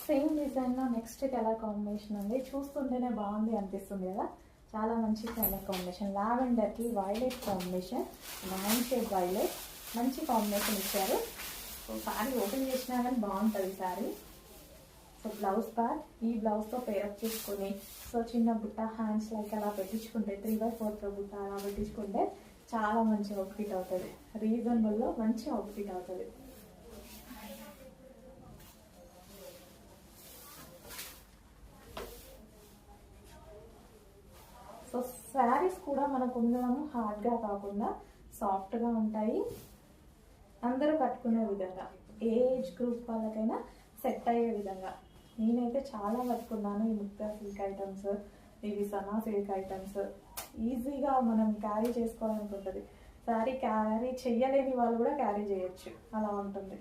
Same డిజైన్లో next colour combination అండి. చూస్తుంటేనే బాగుంది అనిపిస్తుంది కదా. చాలా మంచి కలర్ కాంబినేషన్, లావెండర్కి వైలెట్ కాంబినేషన్, 9 షేడ్ వైలెట్, మంచి కాంబినేషన్ ఇచ్చారు. సో శారీ ఓపెన్ చేసినా కానీ బాగుంటుంది శారీ. సో బ్లౌజ్ పార్ట్ ఈ బ్లౌజ్తో పేరప్ చేసుకొని సో చిన్న బుట్ట హ్యాండ్స్ లైక్ అలా పెట్టించుకుంటే 3/4 బుట్ట అలా పెట్టించుకుంటే చాలా మంచి అవుట్ఫిట్ అవుతుంది. రీజనబుల్లో మంచి అవుట్ఫిట్ అవుతుంది. సో శారీస్ కూడా మనకు ఉండడం హార్డ్గా కాకుండా సాఫ్ట్గా ఉంటాయి. అందరూ కట్టుకునే విధంగా, ఏ ఏజ్ గ్రూప్ వాళ్ళకైనా సెట్ అయ్యే విధంగా. నేనైతే చాలా కట్టుకున్నాను ఈ ముక్తా సిల్క్ ఐటమ్స్, ఇవి సనా సిల్క్ ఐటమ్స్. ఈజీగా మనం క్యారీ చేసుకోవడానికి ఉంటుంది. శారీ క్యారీ చెయ్యలేని వాళ్ళు కూడా క్యారీ చేయొచ్చు, అలా ఉంటుంది.